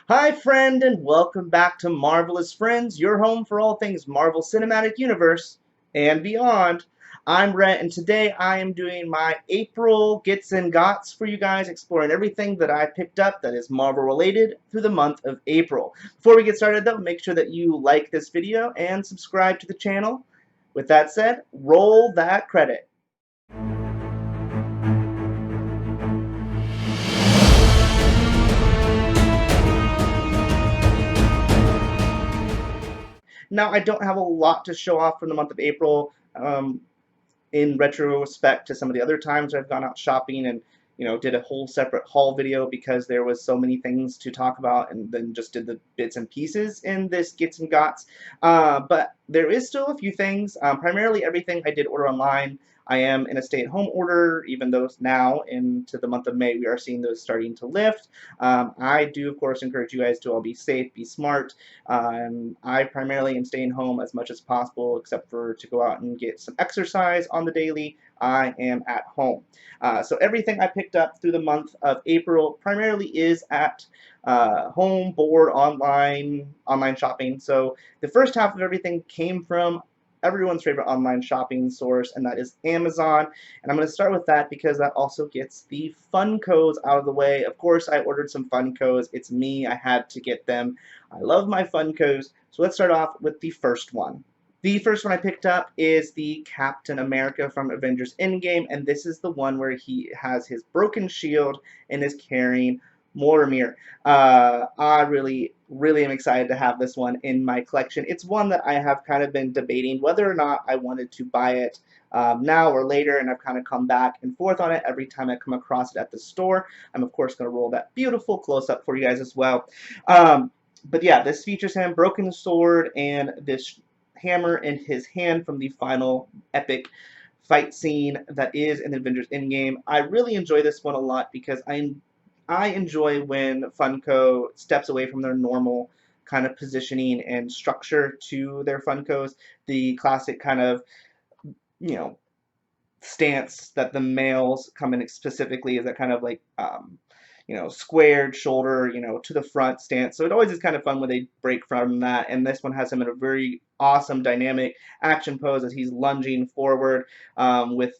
Hi, friend, and welcome back to Marvelous Friends, your home for all things Marvel Cinematic Universe and beyond. I'm Rhett, and today I am doing my April Gets and Gots for you guys, exploring everything that I picked up that is Marvel related through the month of April. Before we get started, though, make sure that you like this video and subscribe to the channel. With that said, roll that credit. Now, I don't have a lot to show off from the month of April. In retrospect to some of the other times I've gone out shopping and did a whole separate haul video because there was so many things to talk about, and then just did the bits and pieces in this Gets and Gots. But there is still a few things. Primarily everything I did order online. I am in a stay-at-home order, even though now into the month of May we are seeing those starting to lift. I do, of course, encourage you guys to all be safe, be smart. I primarily am staying home as much as possible, except for to go out and get some exercise on the daily. I am at home. So everything I picked up through the month of April primarily is at home, board, online shopping. So the first half of everything came from everyone's favorite online shopping source, and that is Amazon. And I'm going to start with that because that also gets the Funkos out of the way. Of course, I ordered some Funkos. It's me. I had to get them. I love my Funkos. So let's start off with the first one. The first one I picked up is the Captain America from Avengers Endgame, and this is the one where he has his broken shield and is carrying Mortimer. I really am excited to have this one in my collection. It's one that I have kind of been debating whether or not I wanted to buy it now or later, and I've kind of come back and forth on it every time I come across it at the store. I'm, of course, going to roll that beautiful close-up for you guys as well. But yeah, this features him, broken sword, and this hammer in his hand from the final epic fight scene that is in Avengers Endgame. I really enjoy this one a lot because I enjoy when Funko steps away from their normal kind of positioning and structure to their Funkos. The classic kind of, you know, stance that the males come in specifically is that kind of like squared shoulder, to the front stance. So it always is kind of fun when they break from that. And this one has him in a very awesome dynamic action pose as he's lunging forward with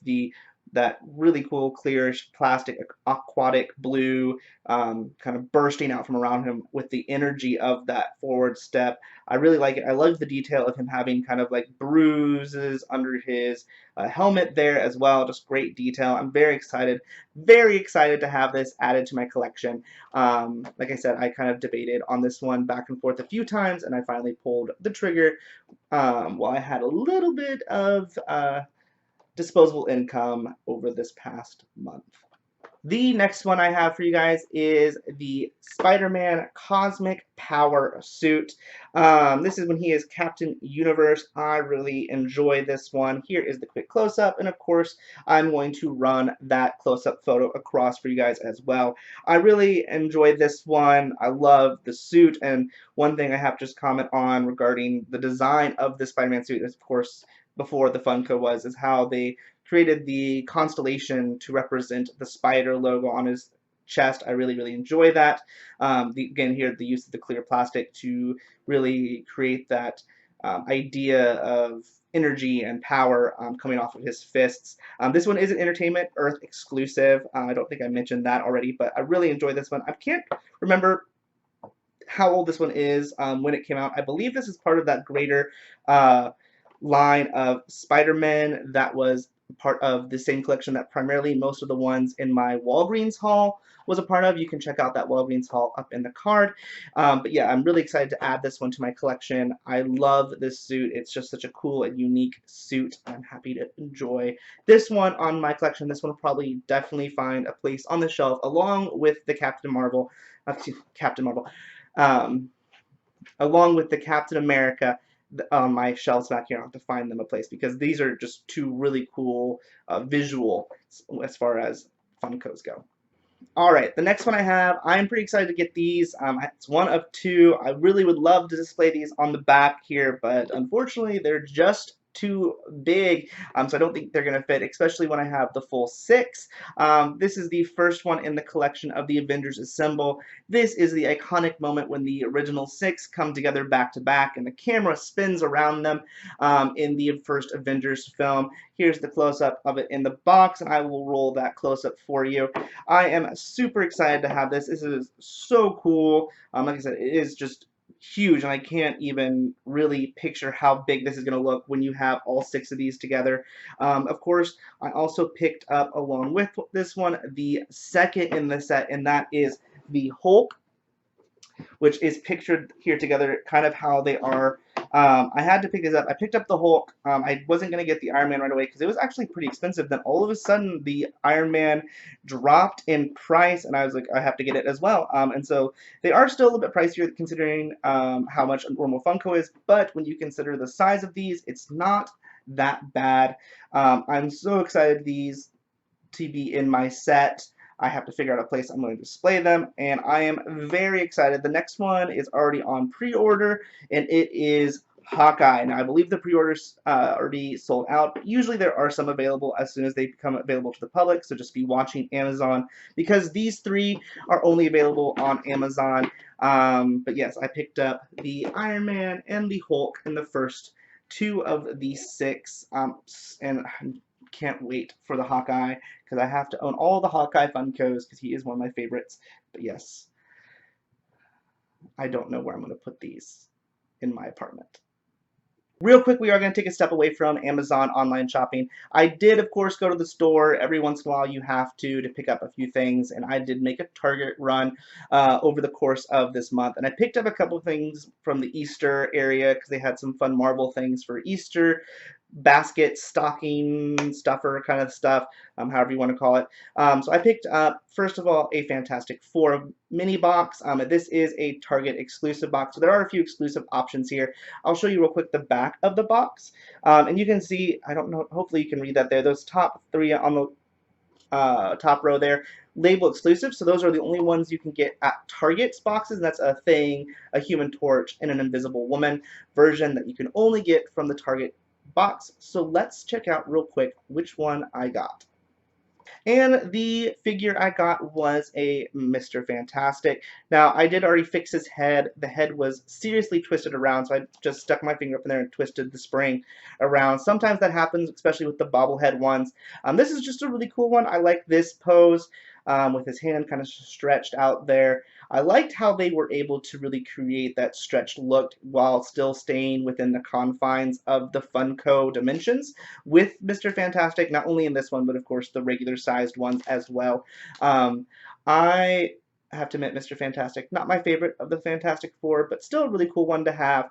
that really cool clearish plastic aquatic blue kind of bursting out from around him with the energy of that forward step. I really like it. I love the detail of him having kind of like bruises under his helmet there as well. Just great detail. I'm very excited to have this added to my collection. Like I said, I kind of debated on this one back and forth a few times, and I finally pulled the trigger while I had a little bit of disposable income over this past month. The next one I have for you guys is the Spider-Man Cosmic Power Suit. This is when he is Captain Universe. I really enjoy this one. Here is the quick close-up, and of course, I'm going to run that close-up photo across for you guys as well. I really enjoy this one. I love the suit, and one thing I have to just comment on regarding the design of the Spider-Man suit is, of course, before the Funko is how they created the constellation to represent the spider logo on his chest. I really enjoy that. Again, here the use of the clear plastic to really create that idea of energy and power coming off of his fists. This one is an Entertainment Earth exclusive. I don't think I mentioned that already, but I really enjoy this one. I can't remember how old this one is when it came out. I believe this is part of that greater line of Spider-Man that was part of the same collection that primarily most of the ones in my Walgreens haul was a part of. You can check out that Walgreens haul up in the card. But yeah, I'm really excited to add this one to my collection. I love this suit. It's just such a cool and unique suit. I'm happy to enjoy this one on my collection. This one will probably definitely find a place on the shelf along with the Captain Marvel, um, along with the Captain America on my shelves back here. I have to find them a place because these are just two really cool visual as far as Funkos go. Alright, the next one I have, I'm pretty excited to get these. It's one of two. I really would love to display these on the back here, but unfortunately they're just too big, so I don't think they're going to fit, especially when I have the full 6. This is the first one in the collection of the Avengers Assemble. This is the iconic moment when the original 6 come together back to back and the camera spins around them in the first Avengers film. Here's the close-up of it in the box, and I will roll that close-up for you. I am super excited to have this. This is so cool. Like I said, it is just huge, and I can't even really picture how big this is going to look when you have all 6 of these together. Of course, I also picked up, along with this one, the second in the set, and that is the Hulk, which is pictured here together, kind of how they are. I had to pick this up. I picked up the Hulk. I wasn't going to get the Iron Man right away because it was actually pretty expensive. Then all of a sudden, the Iron Man dropped in price, and I was like, I have to get it as well. And so they are still a little bit pricier considering how much a normal Funko is, but when you consider the size of these, it's not that bad. I'm so excited these to be in my set. I have to figure out a place I'm going to display them, and I am very excited. The next one is already on pre-order, and it is Hawkeye. Now, I believe the pre-orders already sold out, but usually there are some available as soon as they become available to the public, so just be watching Amazon, because these 3 are only available on Amazon. But yes, I picked up the Iron Man and the Hulk in the first 2 of the 6, and can't wait for the Hawkeye because I have to own all the Hawkeye Funkos because he is one of my favorites. But yes, I don't know where I'm going to put these in my apartment. Real quick, we are going to take a step away from Amazon online shopping. I did, of course, go to the store. Every once in a while you have to pick up a few things, and I did make a Target run over the course of this month. And I picked up a couple things from the Easter area because they had some fun Marvel things for Easter. Basket, stocking, stuffer kind of stuff, however you want to call it. So I picked up, first of all, a Fantastic Four mini box. This is a Target exclusive box, so there are a few exclusive options here. I'll show you real quick the back of the box, and you can see, I don't know, hopefully you can read that there, those top 3 on the top row there, label exclusive, so those are the only ones you can get at Target's boxes. That's a Thing, a Human Torch, and an Invisible Woman version that you can only get from the Target box. So let's check out real quick which one I got. And the figure I got was a Mr. Fantastic. Now, I did already fix his head. The head was seriously twisted around, so I just stuck my finger up in there and twisted the spring around. Sometimes that happens, especially with the bobblehead ones. This is just a really cool one. I like this pose with his hand kind of stretched out there. I liked how they were able to really create that stretched look while still staying within the confines of the Funko dimensions with Mr. Fantastic, not only in this one, but of course the regular sized ones as well. I have to admit, Mr. Fantastic, not my favorite of the Fantastic Four, but still a really cool one to have.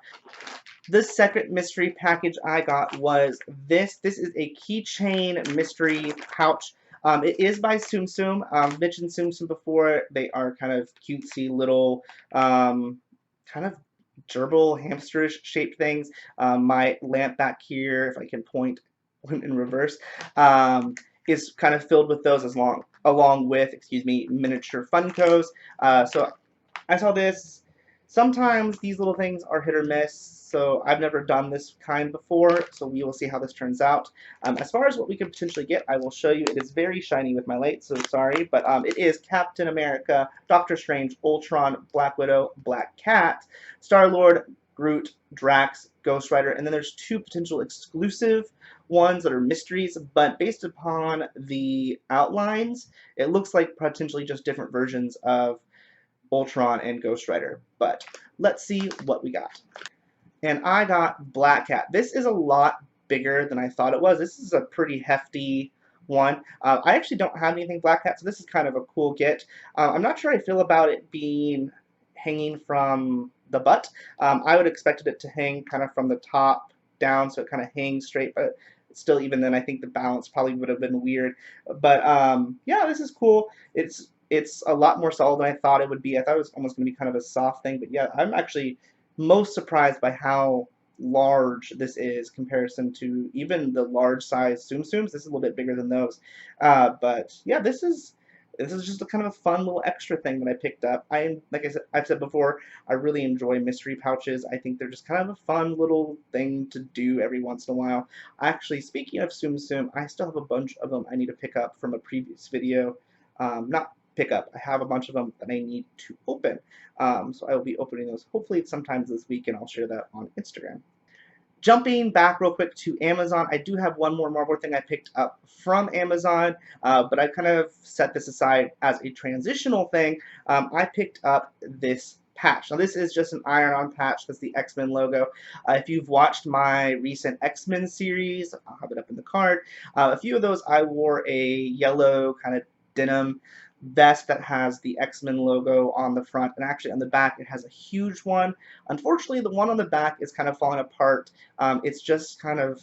The second mystery package I got was this. This is a keychain mystery pouch. It is by Tsum Tsum. Mentioned Tsum Tsum before. They are kind of cutesy little, kind of gerbil, hamsterish shaped things. My lamp back here, if I can point in reverse, is kind of filled with those along with, excuse me, miniature Funkos. So I saw this. Sometimes these little things are hit or miss, so I've never done this kind before, so we will see how this turns out. As far as what we could potentially get, I will show you. It is very shiny with my light, so sorry, but it is Captain America, Doctor Strange, Ultron, Black Widow, Black Cat, Star-Lord, Groot, Drax, Ghost Rider, and then there's 2 potential exclusive ones that are mysteries, but based upon the outlines, it looks like potentially just different versions of Ultron and Ghost Rider. But let's see what we got. And I got Black Cat. This is a lot bigger than I thought it was. This is a pretty hefty one. I actually don't have anything Black Cat, so this is kind of a cool get. I'm not sure I feel about it being hanging from the butt. I would have expected it to hang kind of from the top down, so it kind of hangs straight, but still, even then, I think the balance probably would have been weird. But yeah, this is cool. It's a lot more solid than I thought it would be. I thought it was almost going to be kind of a soft thing, but yeah, I'm actually most surprised by how large this is comparison to even the large size Tsum Tsums. This is a little bit bigger than those. But yeah, this is this is just a kind of a fun little extra thing that I picked up. Like I said, I've said before, I really enjoy mystery pouches. I think they're just kind of a fun little thing to do every once in a while. Actually, speaking of Tsum Tsum, I still have a bunch of them I need to pick up from a previous video. Not pick up. I have a bunch of them that I need to open. So I will be opening those hopefully sometimes this week, and I'll share that on Instagram. Jumping back real quick to Amazon, I do have one more Marvel thing I picked up from Amazon, but I kind of set this aside as a transitional thing. I picked up this patch. Now this is just an iron-on patch. That's the X-Men logo. If you've watched my recent X-Men series, I'll have it up in the card. A few of those I wore a yellow kind of denim vest that has the X-Men logo on the front, and actually on the back it has a huge one. Unfortunately, the one on the back is kind of falling apart. It's just kind of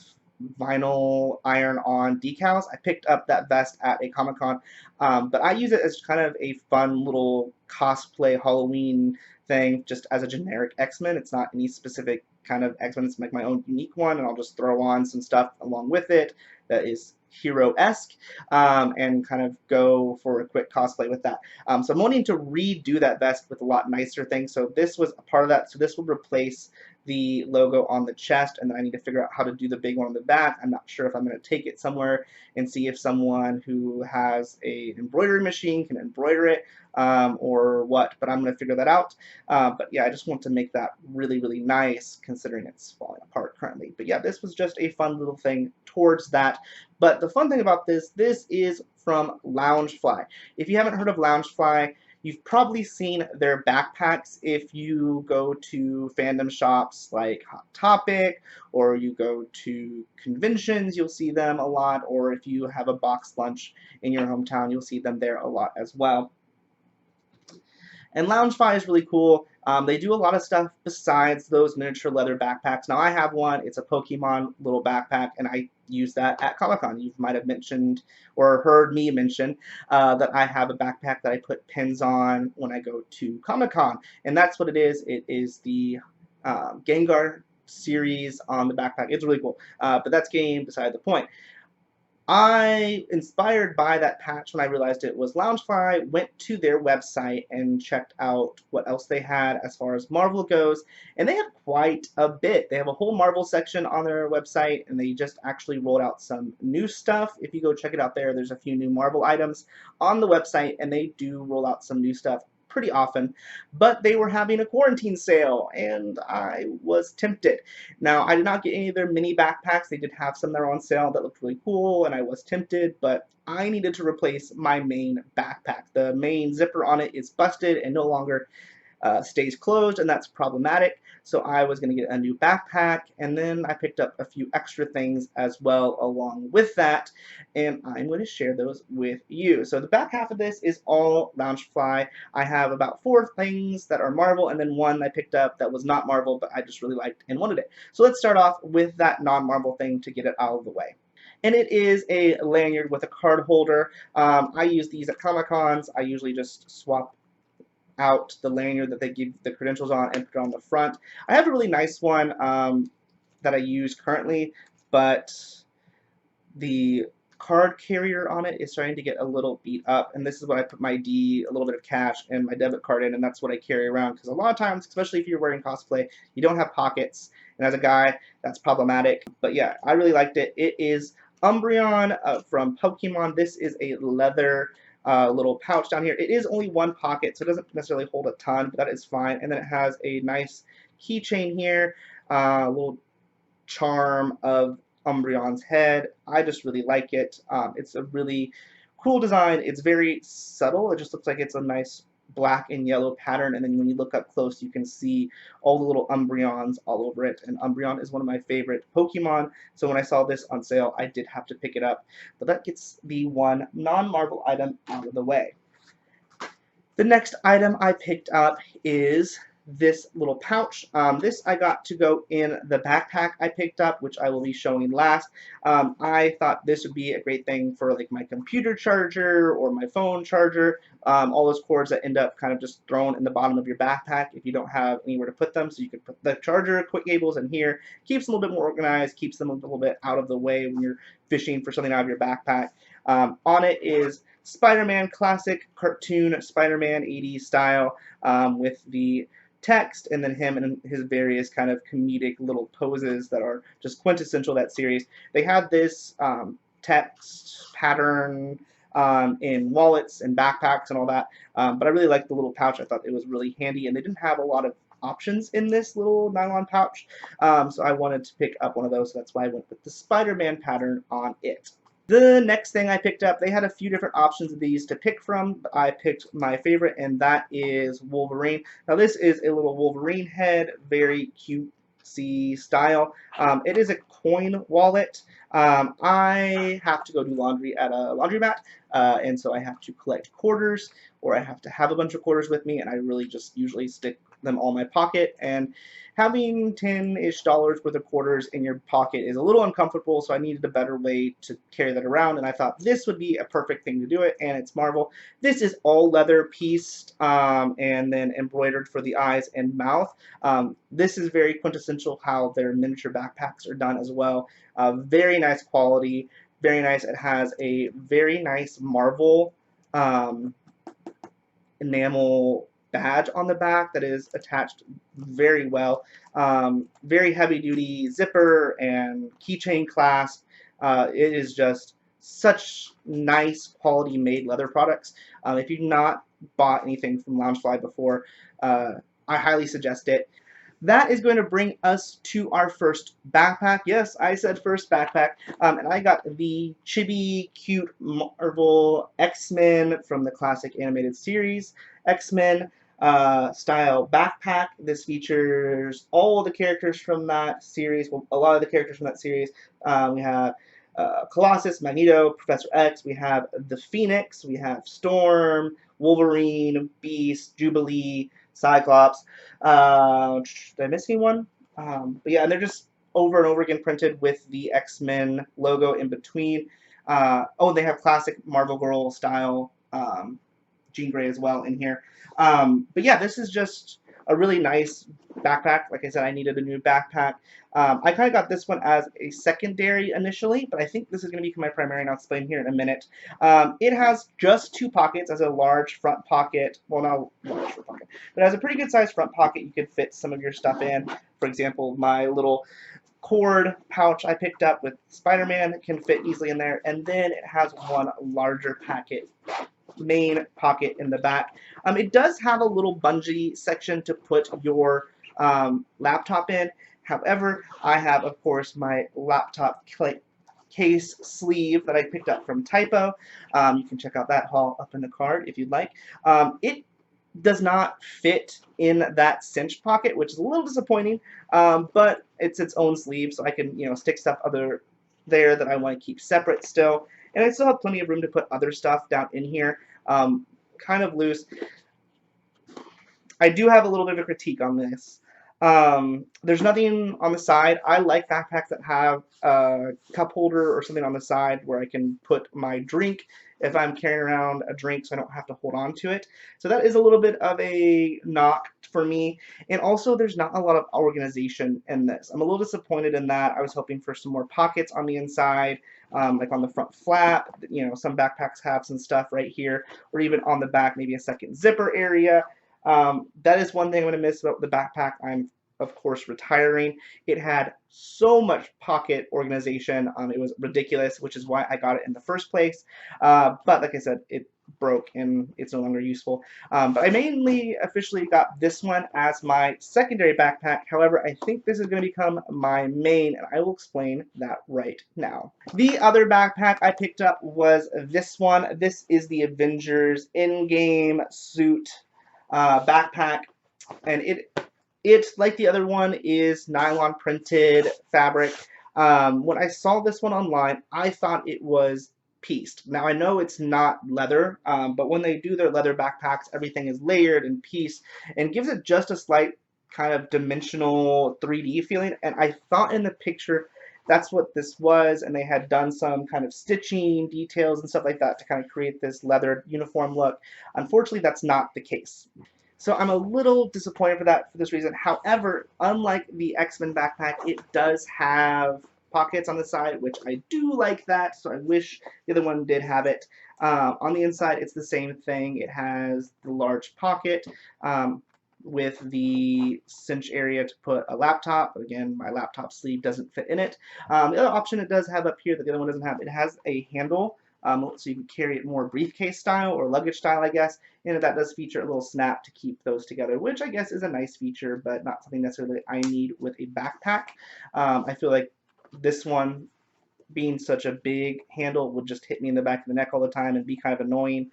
vinyl iron-on decals. I picked up that vest at a Comic-Con, but I use it as kind of a fun little cosplay Halloween thing, just as a generic X-Men. It's not any specific kind of X-Men. It's like my own unique one, and I'll just throw on some stuff along with it that is hero-esque, and kind of go for a quick cosplay with that. So I'm wanting to redo that vest with a lot nicer things. So this was a part of that. So this will replace the logo on the chest, and then I need to figure out how to do the big one on the back. I'm not sure if I'm going to take it somewhere and see if someone who has an embroidery machine can embroider it, or what, but I'm going to figure that out. But yeah, I just want to make that really, really nice considering it's falling apart currently. But yeah, this was just a fun little thing towards that. But the fun thing about this is from Loungefly. If you haven't heard of Loungefly, you've probably seen their backpacks if you go to fandom shops like Hot Topic, or you go to conventions, you'll see them a lot, or if you have a box lunch in your hometown, you'll see them there a lot as well. And Loungefly is really cool. They do a lot of stuff besides those miniature leather backpacks. Now I have one. It's a Pokemon little backpack, and I use that at Comic-Con. You might have mentioned or heard me mention that I have a backpack that I put pins on when I go to Comic-Con, and that's what it is. It is the Gengar series on the backpack. It's really cool, but that's game beside the point. I, inspired by that patch when I realized it was Loungefly, went to their website and checked out what else they had as far as Marvel goes, and they have quite a bit. They have a whole Marvel section on their website, and they just actually rolled out some new stuff. If you go check it out there's a few new Marvel items on the website, and they do roll out some new stuff pretty often, but they were having a quarantine sale, and I was tempted. Now, I did not get any of their mini backpacks. They did have some that were on sale that looked really cool, and I was tempted, but I needed to replace my main backpack. The main zipper on it is busted and no longer stays closed, and that's problematic. So I was going to get a new backpack, and then I picked up a few extra things as well along with that, and I'm going to share those with you. So the back half of this is all Loungefly. I have about 4 things that are Marvel, and then one I picked up that was not Marvel, but I just really liked and wanted it. So let's start off with that non-Marvel thing to get it out of the way. And it is a lanyard with a card holder. I use these at Comic-Cons. I usually just swap out the lanyard that they give the credentials on and put it on the front. I have a really nice one that I use currently, but the card carrier on it is starting to get a little beat up, and this is what I put my ID, a little bit of cash, and my debit card in, and that's what I carry around, because a lot of times, especially if you're wearing cosplay, you don't have pockets, and as a guy, that's problematic. But yeah, I really liked it. It is Umbreon from Pokemon. This is a leather little pouch down here. It is only one pocket, so it doesn't necessarily hold a ton, but that is fine. And then it has a nice keychain here, a little charm of Umbreon's head. I just really like it. It's a really cool design. It's very subtle. It just looks like it's a nice black and yellow pattern, and then when you look up close you can see all the little Umbreons all over it, and Umbreon is one of my favorite Pokemon, so when I saw this on sale I did have to pick it up. But that gets the one non-Marvel item out of the way. The next item I picked up is this little pouch. This I got to go in the backpack I picked up, which I will be showing last. I thought this would be a great thing for like my computer charger or my phone charger, all those cords that end up kind of just thrown in the bottom of your backpack if you don't have anywhere to put them. So you could put the charger quick cables in here, keeps them a little bit more organized, keeps them a little bit out of the way when you're fishing for something out of your backpack. On it is Spider-Man, classic cartoon Spider-Man 80s style, with the text and then him and his various kind of comedic little poses that are just quintessential that series. They had this text pattern in wallets and backpacks and all that, but I really liked the little pouch. I thought it was really handy, and they didn't have a lot of options in this little nylon pouch, so I wanted to pick up one of those, so that's why I went with the Spider-Man pattern on it. The next thing I picked up, they had a few different options of these to pick from, but I picked my favorite, and that is Wolverine. Now this is a little Wolverine head, very cutesy style. It is a coin wallet. I have to go do laundry at a laundromat, and so I have to collect quarters, or I have to have a bunch of quarters with me, and I really just usually stick them all in my pocket, and having $10-ish worth of quarters in your pocket is a little uncomfortable, so I needed a better way to carry that around, and I thought this would be a perfect thing to do it, and it's Marvel. This is all leather pieced and then embroidered for the eyes and mouth. This is very quintessential how their miniature backpacks are done as well. Very nice quality, very nice. It has a very nice Marvel enamel badge on the back that is attached very well. Very heavy duty zipper and keychain clasp. It is just such nice quality made leather products. If you've not bought anything from Loungefly before, I highly suggest it. That is going to bring us to our first backpack. Yes, I said first backpack. And I got the chibi cute Marvel X-Men from the classic animated series X-Men style backpack. This features all the characters from that series, well, a lot of the characters from that series. We have Colossus, Magneto, Professor X. We have the Phoenix. We have Storm, Wolverine, Beast, Jubilee, Cyclops. Did I miss anyone? But yeah, and they're just over and over again printed with the X-Men logo in between. Oh, they have classic Marvel Girl style Jean Grey as well in here. But yeah, this is just a really nice backpack. Like I said, I needed a new backpack. I kind of got this one as a secondary initially, but I think this is going to become my primary, and I'll explain here in a minute. It has just two pockets, as a large front pocket. Well, not large front pocket, but it has a pretty good sized front pocket you could fit some of your stuff in. For example, my little cord pouch I picked up with Spider-Man can fit easily in there, and then it has one larger main pocket in the back. It does have a little bungee section to put your laptop in. However, I have, of course, my laptop case sleeve that I picked up from Typo. You can check out that haul up in the card if you'd like. It does not fit in that cinch pocket, which is a little disappointing, but it's its own sleeve, so I can stick stuff there that I want to keep separate still. And I still have plenty of room to put other stuff down in here, kind of loose. I do have a little bit of a critique on this. There's nothing on the side. I like backpacks that have a cup holder or something on the side where I can put my drink if I'm carrying around a drink, so I don't have to hold on to it. So that is a little bit of a knock for me. And also, there's not a lot of organization in this. I'm a little disappointed in that. I was hoping for some more pockets on the inside, like on the front flap. Some backpacks have some stuff right here, or even on the back, maybe a second zipper area. That is one thing I'm going to miss about the backpack. I'm, of course, retiring. It had so much pocket organization. It was ridiculous, which is why I got it in the first place. But like I said, it broke and it's no longer useful. But I mainly officially got this one as my secondary backpack. However, I think this is going to become my main, and I will explain that right now. The other backpack I picked up was this one. This is the Avengers in-game suit backpack, and it's like the other one is nylon printed fabric. When I saw this one online, I thought it was pieced. Now I know it's not leather, but when they do their leather backpacks, everything is layered and pieced and gives it just a slight kind of dimensional 3D feeling. And I thought in the picture that's what this was, and they had done some kind of stitching details and stuff like that to kind of create this leather uniform look. Unfortunately, that's not the case. So I'm a little disappointed for this reason. However, unlike the X-Men backpack, it does have pockets on the side, which I do like that, so I wish the other one did have it. On the inside, it's the same thing. It has the large pocket with the cinch area to put a laptop. Again, my laptop sleeve doesn't fit in it. The other option it does have up here that the other one doesn't have, it has a handle, so you can carry it more briefcase style or luggage style, I guess, and that does feature a little snap to keep those together, which I guess is a nice feature, but not something necessarily I need with a backpack. I feel like this one, being such a big handle, would just hit me in the back of the neck all the time and be kind of annoying.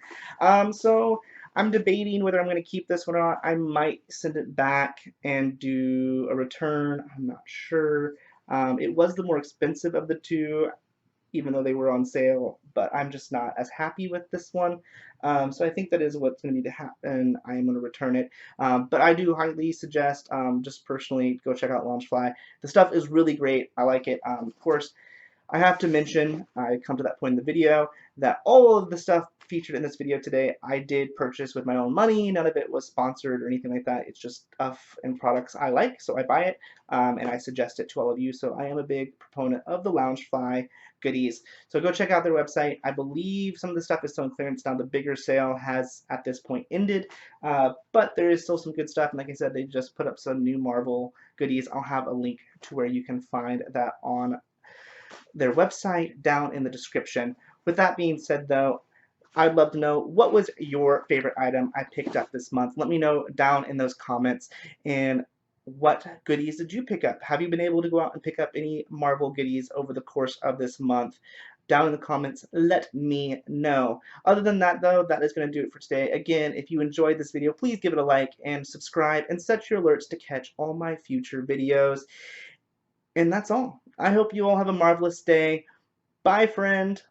So I'm debating whether I'm going to keep this one or not. I might send it back and do a return. I'm not sure. It was the more expensive of the two, even though they were on sale, but I'm just not as happy with this one. So I think that is what's going to need to happen. I am going to return it. But I do highly suggest, just personally, go check out Launchfly. The stuff is really great. I like it. Of course, I have to mention, I come to that point in the video, that all of the stuff featured in this video today, I did purchase with my own money. None of it was sponsored or anything like that. It's just stuff and products I like, so I buy it, and I suggest it to all of you. So I am a big proponent of the Loungefly goodies. So go check out their website. I believe some of the stuff is still on clearance now. The bigger sale has, at this point, ended, but there is still some good stuff. And like I said, they just put up some new Marvel goodies. I'll have a link to where you can find that on their website down in the description. With that being said, though, I'd love to know, what was your favorite item I picked up this month? Let me know down in those comments. And what goodies did you pick up? Have you been able to go out and pick up any Marvel goodies over the course of this month? Down in the comments, let me know. Other than that, though, that is going to do it for today. Again, if you enjoyed this video, please give it a like and subscribe and set your alerts to catch all my future videos. And that's all. I hope you all have a marvelous day. Bye, friend.